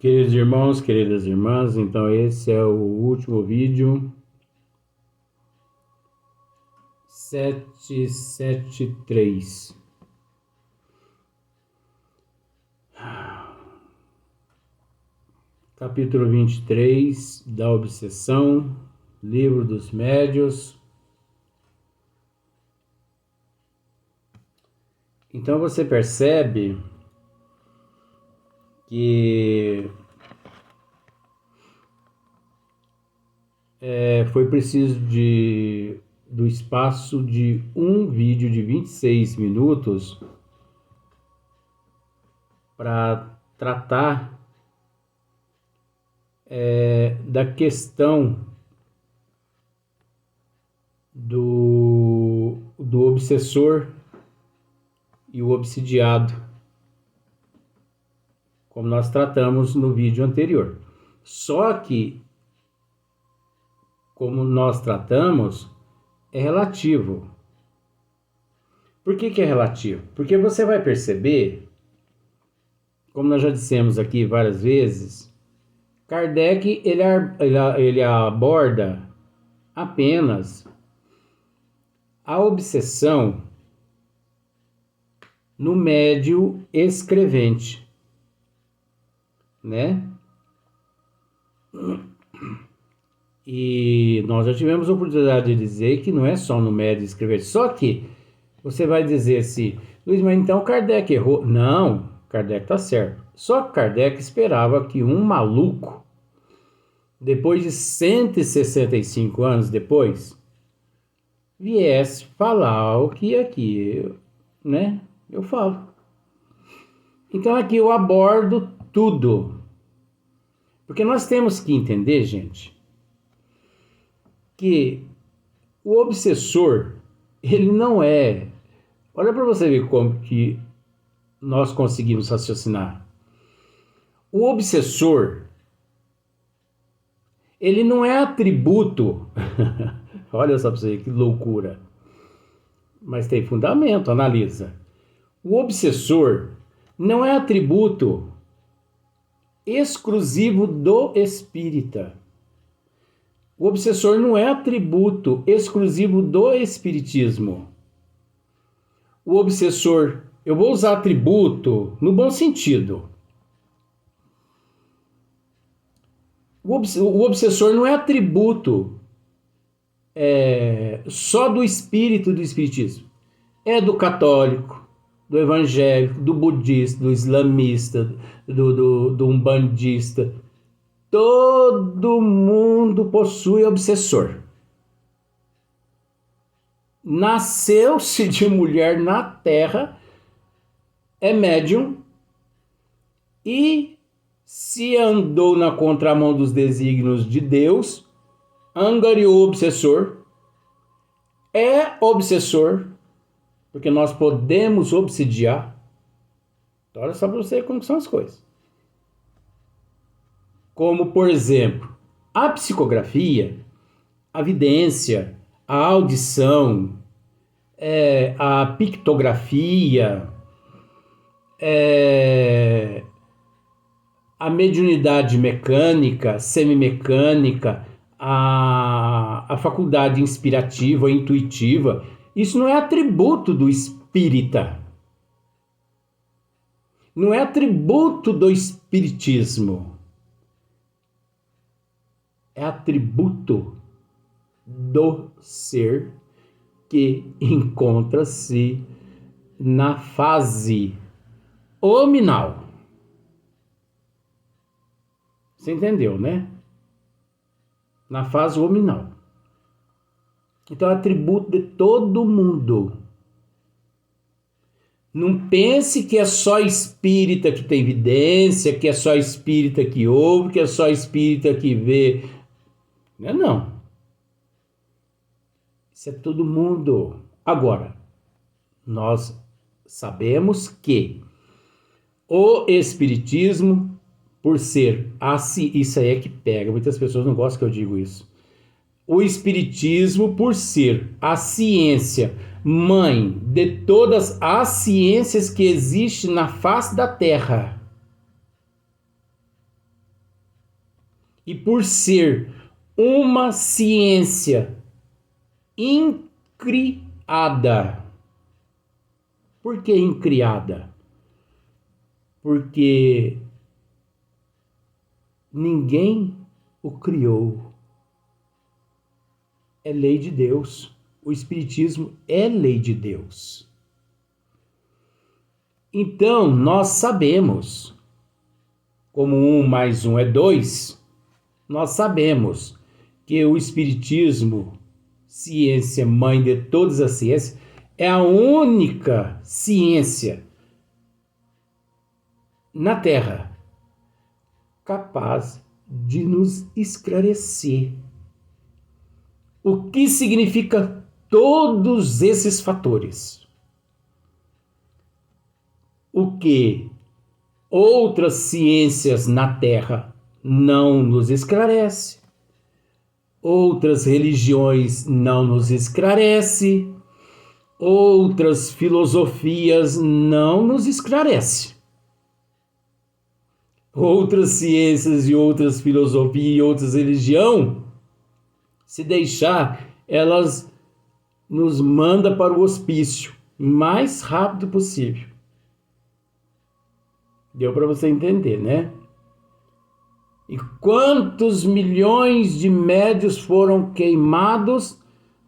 Queridos irmãos, queridas irmãs, então esse é o último vídeo 773. Capítulo 23 da Obsessão, Livro dos Médios. Então você percebe que foi preciso do espaço de um vídeo de 26 minutos para tratar da questão do obsessor e o obsidiado, como nós tratamos no vídeo anterior. Só que, como nós tratamos, é relativo. Por que é relativo? Porque você vai perceber, como nós já dissemos aqui várias vezes, Kardec ele aborda apenas a obsessão no médio escrevente, né? E nós já tivemos a oportunidade de dizer que não é só no médio escrevente. Só que você vai dizer assim, Luiz, mas então Kardec errou. Não, Kardec está certo. Só que Kardec esperava que um maluco, depois de 165 anos depois, viesse falar o que aqui, né, eu falo. Então aqui eu abordo tudo. Porque nós temos que entender, gente, que o obsessor, ele não é... Olha para você ver como que nós conseguimos raciocinar. O obsessor, ele não é atributo... Olha só para você ver que loucura. Mas tem fundamento, analisa. O obsessor não é atributo exclusivo do espírita. O obsessor não é atributo exclusivo do espiritismo. O obsessor, eu vou usar atributo no bom sentido. O obsessor não é atributo só do espírito do espiritismo. É do católico, do evangélico, do budista, do islamista, do umbandista. Todo mundo possui obsessor. Nasceu-se de mulher na terra, é médium, e se andou na contramão dos desígnios de Deus, angariou o obsessor, é obsessor, porque nós podemos obsidiar. Então, olha só para você como são as coisas. Como, por exemplo, a psicografia, a vidência, a audição, a pictografia, a mediunidade mecânica, semimecânica, a faculdade inspirativa, intuitiva, isso não é atributo do espírita. Não é atributo do espiritismo. É atributo do ser que encontra-se na fase hominal. Você entendeu, né? Na fase hominal. Então é atributo de todo mundo. Não pense que é só espírita que tem evidência, que é só espírita que ouve, que é só espírita que vê. Não é não. Isso é todo mundo. Agora, nós sabemos que o espiritismo, por ser isso aí é que pega, muitas pessoas não gostam que eu digo isso. O espiritismo, por ser a ciência mãe de todas as ciências que existem na face da Terra, E por ser uma ciência incriada. Por que incriada? Porque ninguém o criou. É lei de Deus. O Espiritismo é lei de Deus. Então, nós sabemos, como 1 mais 1 é 2, nós sabemos que o Espiritismo, ciência mãe de todas as ciências, é a única ciência na Terra capaz de nos esclarecer o que significa todos esses fatores. O que outras ciências na Terra não nos esclarece, outras religiões não nos esclarece, outras filosofias não nos esclarece. Outras ciências e outras filosofias e outras religiões, se deixar, elas nos mandam para o hospício o mais rápido possível. Deu para você entender, né? E quantos milhões de médios foram queimados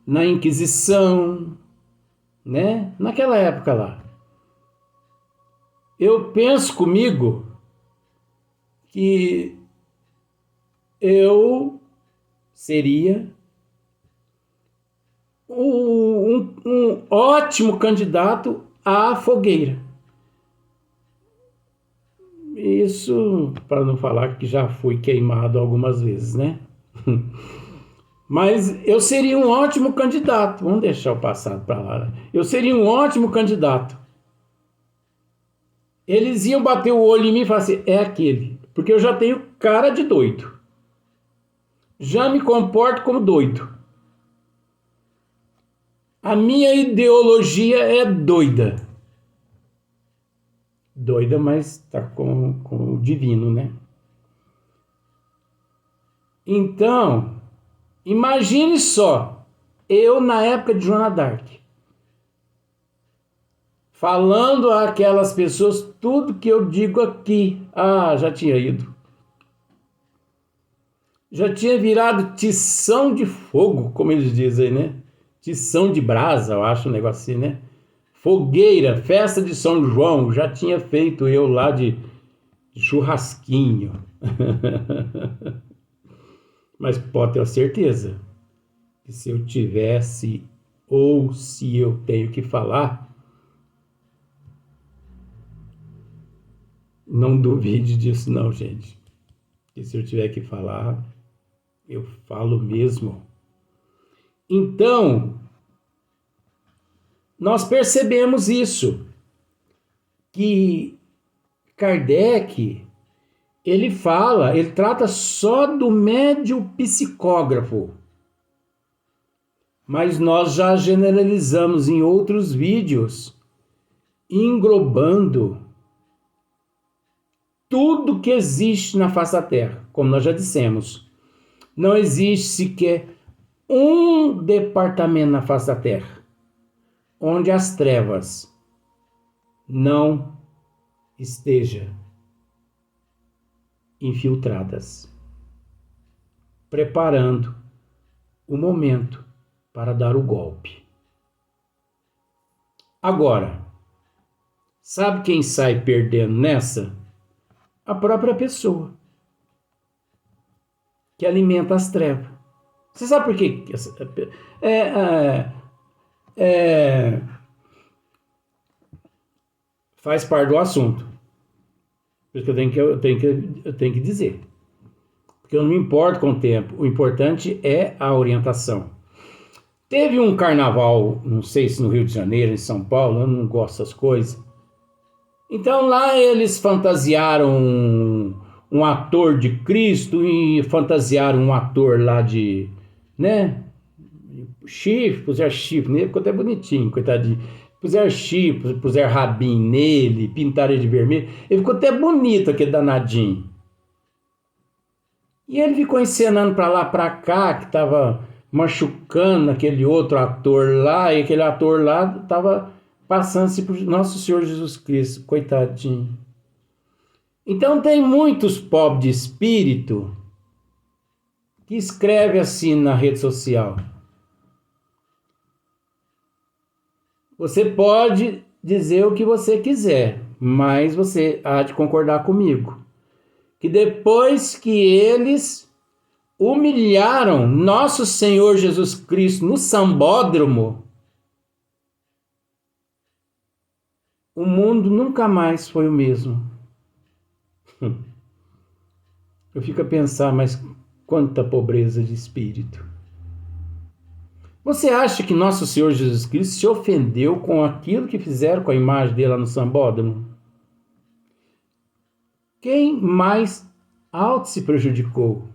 na Inquisição, né? Naquela época lá. Eu penso comigo que eu seria um ótimo candidato à fogueira. Isso para não falar que já fui queimado algumas vezes, né? Mas eu seria um ótimo candidato. Vamos deixar o passado para lá. Eu seria um ótimo candidato. Eles iam bater o olho em mim e falar assim, é aquele. Porque eu já tenho cara de doido. Já me comporto como doido. A minha ideologia é doida. Doida, mas está com o divino, né? Então, imagine só, eu na época de Joana d'Arc, falando àquelas pessoas tudo que eu digo aqui. Ah, já tinha ido. Já tinha virado tição de fogo, como eles dizem, né? Tição de brasa, eu acho um negócio assim, né? Fogueira, festa de São João, já tinha feito eu lá de churrasquinho. Mas pode ter certeza que se eu tivesse ou se eu tenho que falar, não duvide disso não, gente. Que se eu tiver que falar, eu falo mesmo. Então, nós percebemos isso, que Kardec, ele trata só do médium psicógrafo. Mas nós já generalizamos em outros vídeos, englobando tudo que existe na face da Terra. Como nós já dissemos, não existe sequer um departamento na face da Terra onde as trevas não estejam infiltradas, preparando o momento para dar o golpe. Agora, sabe quem sai perdendo nessa? A própria pessoa que alimenta as trevas. Você sabe por quê? Faz parte do assunto. Por isso que eu tenho que dizer. Porque eu não me importo com o tempo. O importante é a orientação. Teve um carnaval, não sei se no Rio de Janeiro, em São Paulo, eu não gosto dessas coisas. Então lá eles fantasiaram um ator de Cristo e fantasiaram um ator lá de, né? Chifre, puseram chifre nele, ficou até bonitinho, coitadinho. Puseram chifre, puseram rabinho nele, pintaram ele de vermelho. Ele ficou até bonito, aquele danadinho. E ele ficou encenando para lá, para cá, que estava machucando aquele outro ator lá, e aquele ator lá estava passando-se por Nosso Senhor Jesus Cristo, coitadinho. Então tem muitos pobres de espírito que escreve assim na rede social. Você pode dizer o que você quiser, mas você há de concordar comigo que depois que eles humilharam nosso Senhor Jesus Cristo no sambódromo, o mundo nunca mais foi o mesmo. Eu fico a pensar, mas quanta pobreza de espírito. Você acha que nosso Senhor Jesus Cristo se ofendeu com aquilo que fizeram com a imagem dele lá no sambódromo? Quem mais alto se prejudicou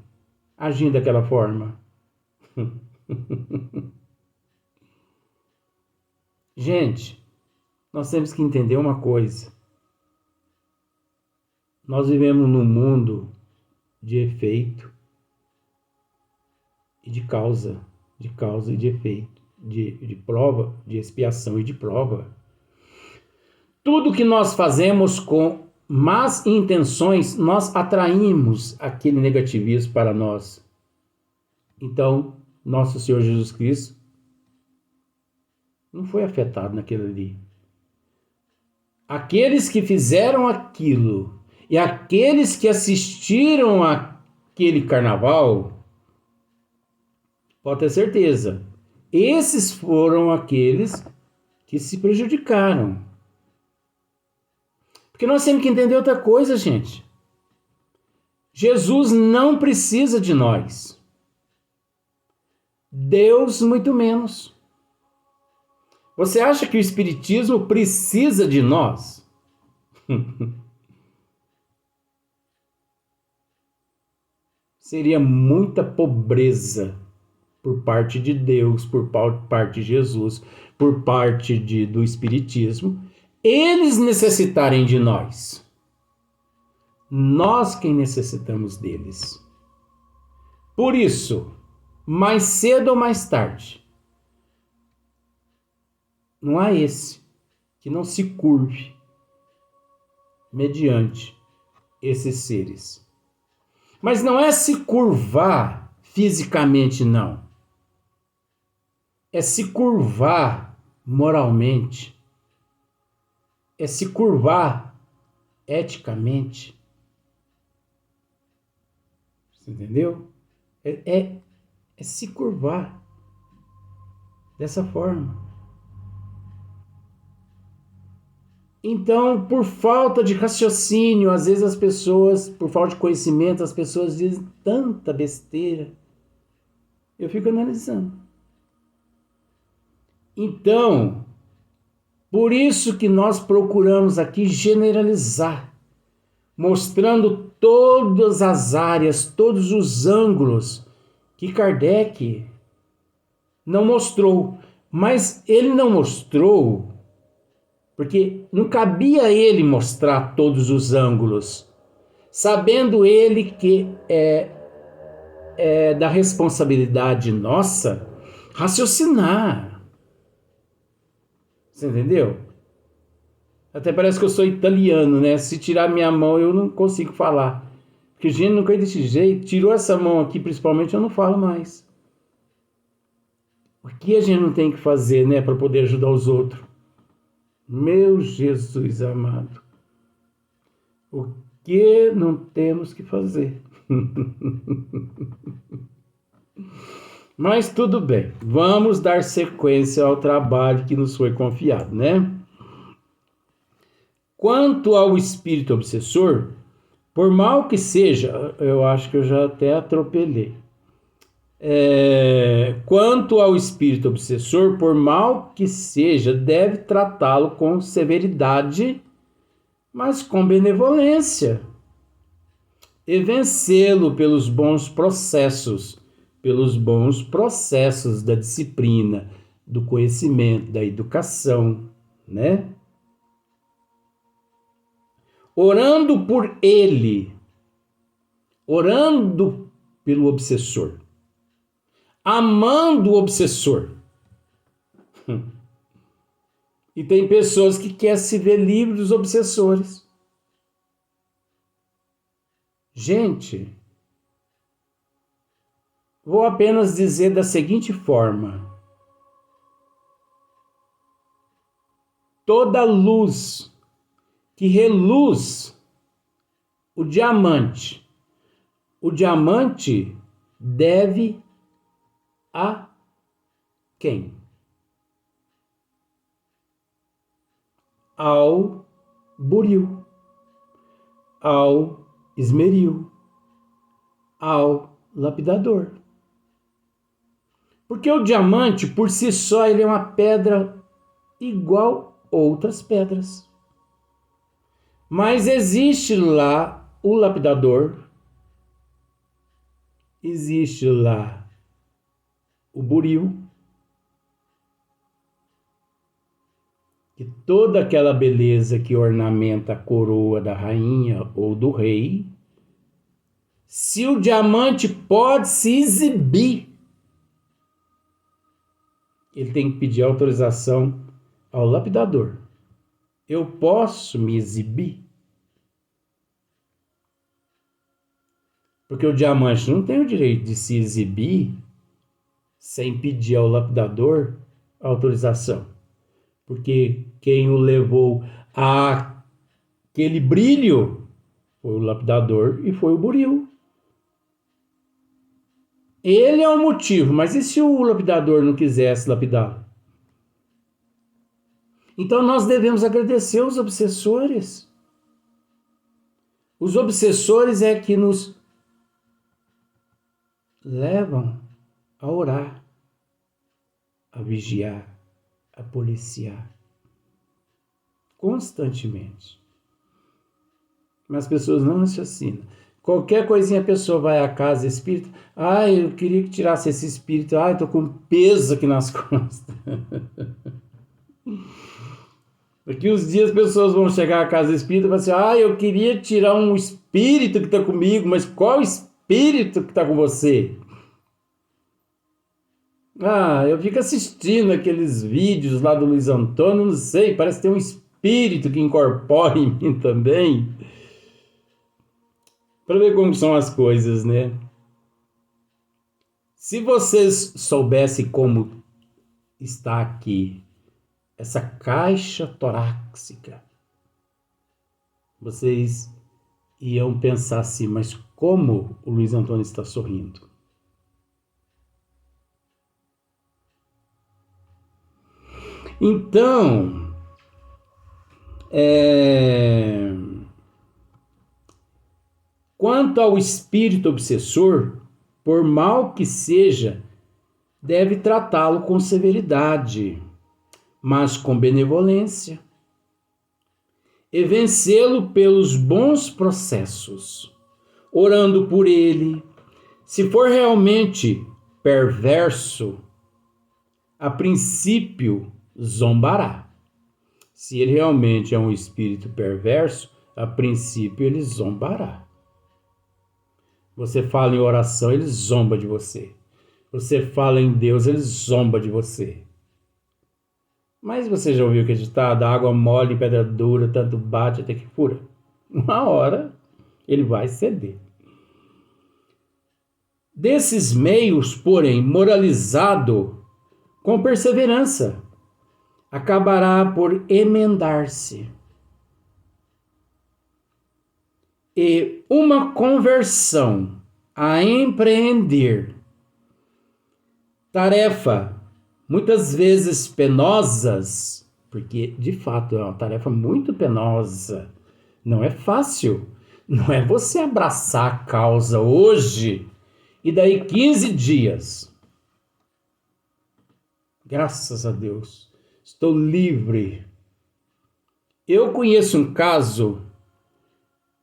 agindo daquela forma? Gente, nós temos que entender uma coisa. Nós vivemos num mundo de efeito e de causa e de efeito, de prova, de expiação e de prova. Tudo que nós fazemos com más intenções, nós atraímos aquele negativismo para nós. Então, nosso Senhor Jesus Cristo não foi afetado naquilo ali. Aqueles que fizeram aquilo e aqueles que assistiram aquele carnaval, pode ter certeza, esses foram aqueles que se prejudicaram. Porque nós temos que entender outra coisa, gente. Jesus não precisa de nós. Deus muito menos. Você acha que o Espiritismo precisa de nós? Seria muita pobreza por parte de Deus, por parte de Jesus, por parte do Espiritismo, eles necessitarem de nós. Nós quem necessitamos deles. Por isso, mais cedo ou mais tarde, não há esse que não se curve mediante esses seres. Mas não é se curvar fisicamente, não. É se curvar moralmente. É se curvar eticamente. Você entendeu? É se curvar dessa forma. Então, por falta de raciocínio, às vezes as pessoas, por falta de conhecimento, as pessoas dizem tanta besteira. Eu fico analisando. Então, por isso que nós procuramos aqui generalizar, mostrando todas as áreas, todos os ângulos que Kardec não mostrou. Mas ele não mostrou porque não cabia a ele mostrar todos os ângulos, sabendo ele que é da responsabilidade nossa raciocinar. Você entendeu? Até parece que eu sou italiano, né? Se tirar minha mão eu não consigo falar. Porque gente nunca é desse jeito. Tirou essa mão aqui, principalmente, eu não falo mais. O que a gente não tem que fazer, né? Para poder ajudar os outros? Meu Jesus amado, o que não temos que fazer? Mas tudo bem, vamos dar sequência ao trabalho que nos foi confiado, né? Quanto ao espírito obsessor, por mal que seja, eu acho que eu já até atropelei. Quanto ao espírito obsessor, por mal que seja, deve tratá-lo com severidade, mas com benevolência, e vencê-lo pelos bons processos da disciplina, do conhecimento, da educação, né? Orando por ele, orando pelo obsessor, amando o obsessor. E tem pessoas que querem se ver livre dos obsessores. Gente, vou apenas dizer da seguinte forma: toda luz que reluz o diamante deve a quem? Ao buril, ao esmeril, ao lapidador. Porque o diamante, por si só, ele é uma pedra igual outras pedras. Mas existe lá o lapidador, existe lá o buril, e toda aquela beleza que ornamenta a coroa da rainha ou do rei, se o diamante pode se exibir, ele tem que pedir autorização ao lapidador. Eu posso me exibir? Porque o diamante não tem o direito de se exibir sem pedir ao lapidador autorização. Porque quem o levou àquele brilho foi o lapidador e foi o buril. Ele é o motivo, mas e se o lapidador não quisesse lapidá-lo? Então nós devemos agradecer os obsessores. Os obsessores é que nos levam a orar, a vigiar, a policiar constantemente. Mas as pessoas não raciocinam. Qualquer coisinha a pessoa vai à casa espírita. Eu queria que tirasse esse espírito. Tô com peso aqui nas costas. Daqui uns dias as pessoas vão chegar à casa espírita e vão assim, eu queria tirar um espírito que está comigo, mas qual espírito que está com você? Eu fico assistindo aqueles vídeos lá do Luiz Antônio, não sei, parece que tem um espírito que incorpora em mim também. Para ver como são as coisas, né? Se vocês soubessem como está aqui essa caixa torácica, vocês iam pensar assim, mas como o Luiz Antônio está sorrindo? Então, quanto ao espírito obsessor, por mal que seja, deve tratá-lo com severidade, mas com benevolência, e vencê-lo pelos bons processos, orando por ele. Se for realmente perverso, a princípio zombará. Se ele realmente é um espírito perverso, a princípio ele zombará. Você fala em oração, ele zomba de você. Você fala em Deus, ele zomba de você. Mas você já ouviu que ditado, água mole em pedra dura, tanto bate até que fura? Uma hora ele vai ceder. Desses meios, porém, moralizado com perseverança, acabará por emendar-se. E uma conversão a empreender, tarefa muitas vezes penosas, porque de fato é uma tarefa muito penosa, não é fácil, não é você abraçar a causa hoje e daí 15 dias. Graças a Deus, estou livre. Eu conheço um caso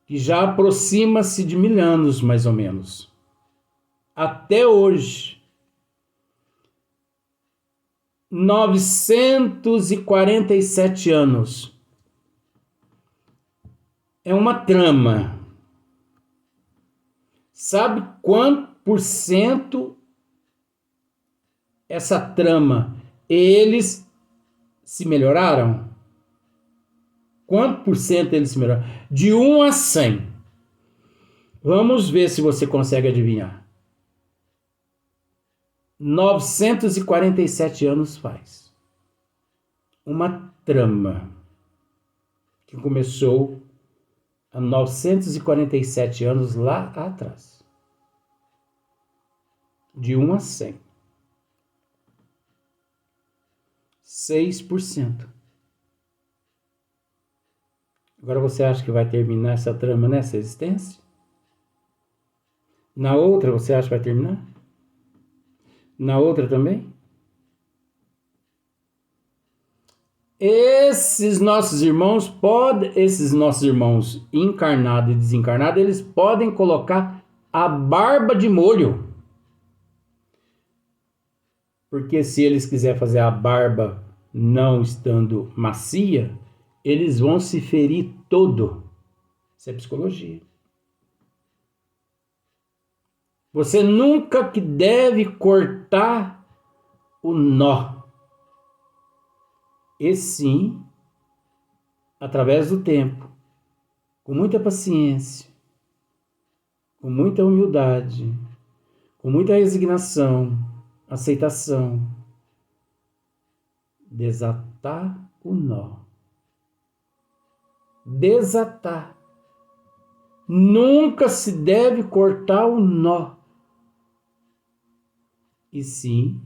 que já aproxima-se de 1000 anos, mais ou menos. Até hoje, 947 anos. É uma trama. Sabe por cento essa trama, eles se melhoraram? Quanto por cento eles se melhoraram? De 1 a 100. Vamos ver se você consegue adivinhar. 947 anos faz. Uma trama que começou há 947 anos lá atrás. De 1 a 100. 6%. Agora você acha que vai terminar essa trama nessa existência? Na outra você acha que vai terminar? Na outra também? Esses nossos irmãos encarnados e desencarnados, eles podem colocar a barba de molho. Porque se eles quiserem fazer a barba não estando macia, eles vão se ferir todo. Isso é psicologia. Você nunca que deve cortar o nó. E sim, através do tempo, com muita paciência, com muita humildade, com muita resignação, aceitação, desatar o nó. Desatar. Nunca se deve cortar o nó, e sim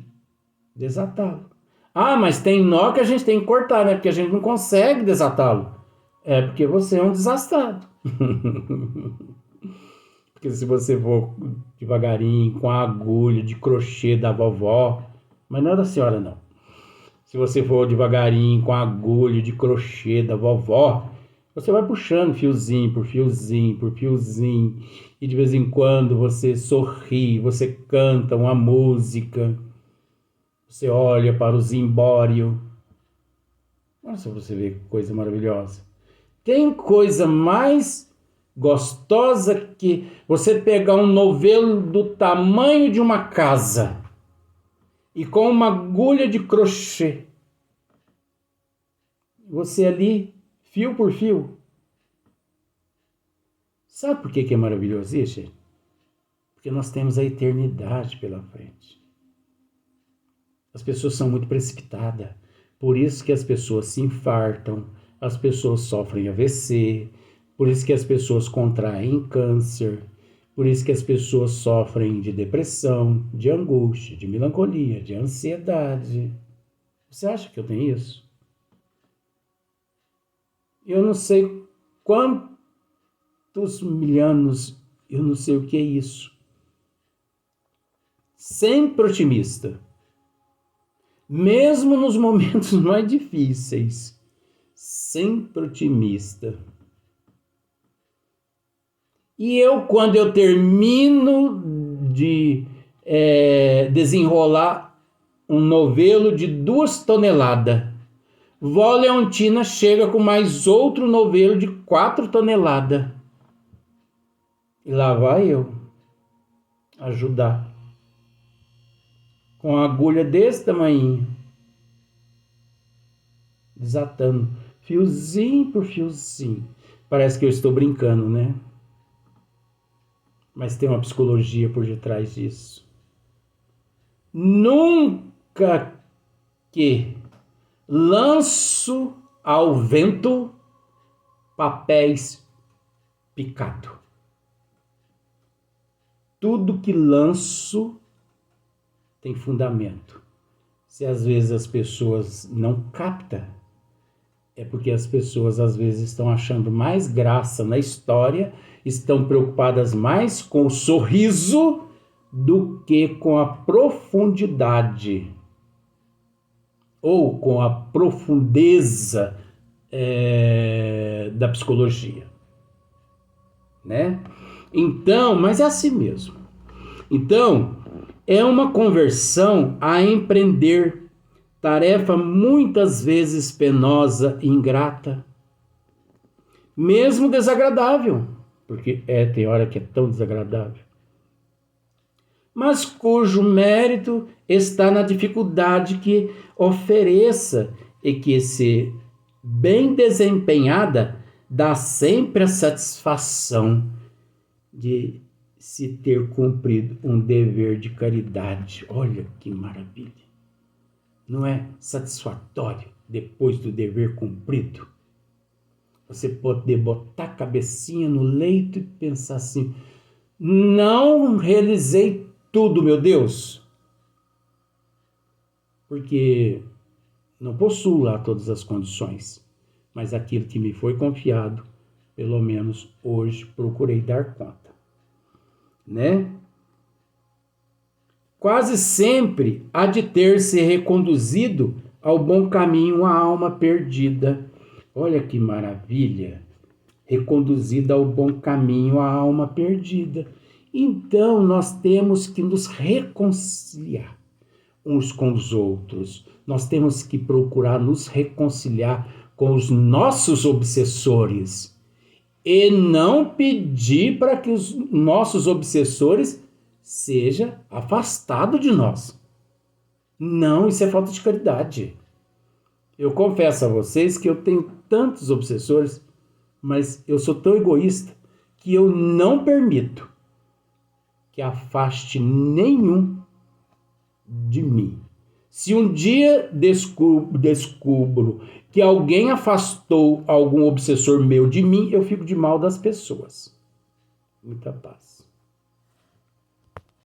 desatá-lo. Ah, mas tem nó que a gente tem que cortar, né? Porque a gente não consegue desatá-lo. É porque você é um desastrado. Porque se você for devagarinho, com a agulha de crochê da vovó, mas não é da senhora, não. Se você for devagarinho, com a agulha de crochê da vovó, você vai puxando fiozinho por fiozinho por fiozinho, e de vez em quando você sorri, você canta uma música, você olha para o zimbório. Nossa, você vê que coisa maravilhosa. Tem coisa mais gostosa que você pegar um novelo do tamanho de uma casa e com uma agulha de crochê, você ali, fio por fio. Sabe por que é maravilhoso isso, gente? Porque nós temos a eternidade pela frente. As pessoas são muito precipitadas. Por isso que as pessoas se infartam, as pessoas sofrem AVC, por isso que as pessoas contraem câncer, por isso que as pessoas sofrem de depressão, de angústia, de melancolia, de ansiedade. Você acha que eu tenho isso? Eu não sei quantos milhanos, eu não sei o que é isso. Sempre otimista. Mesmo nos momentos mais difíceis. Sempre otimista. E quando eu termino de desenrolar um novelo de 2 toneladas, vó Leontina chega com mais outro novelo de 4 toneladas. E lá vai eu ajudar. Com uma agulha desse tamanho. Desatando. Fiozinho por fiozinho. Parece que eu estou brincando, né? Mas tem uma psicologia por detrás disso. Nunca que lanço ao vento papéis picados. Tudo que lanço tem fundamento. Se às vezes as pessoas não captam, é porque as pessoas às vezes estão achando mais graça na história, estão preocupadas mais com o sorriso do que com a profundidade ou com a profundeza da psicologia, né? Então, mas é assim mesmo. Então, é uma conversão a empreender, tarefa muitas vezes penosa e ingrata, mesmo desagradável, porque tem hora que é tão desagradável. mas cujo mérito está na dificuldade que ofereça e que, se bem desempenhada, dá sempre a satisfação de se ter cumprido um dever de caridade. Olha que maravilha! Não é satisfatório depois do dever cumprido? Você poder botar a cabecinha no leito e pensar assim: não realizei tudo, meu Deus, porque não possuo lá todas as condições, mas aquilo que me foi confiado, pelo menos hoje procurei dar conta, né? Quase sempre há de ter se reconduzido ao bom caminho a alma perdida. Olha que maravilha! Reconduzida ao bom caminho a alma perdida. Então nós temos que nos reconciliar uns com os outros. Nós temos que procurar nos reconciliar com os nossos obsessores e não pedir para que os nossos obsessores sejam afastados de nós. Não, isso é falta de caridade. Eu confesso a vocês que eu tenho tantos obsessores, mas eu sou tão egoísta que eu não permito que afaste nenhum de mim. Se um dia descubro que alguém afastou algum obsessor meu de mim, eu fico de mal das pessoas. Muita paz.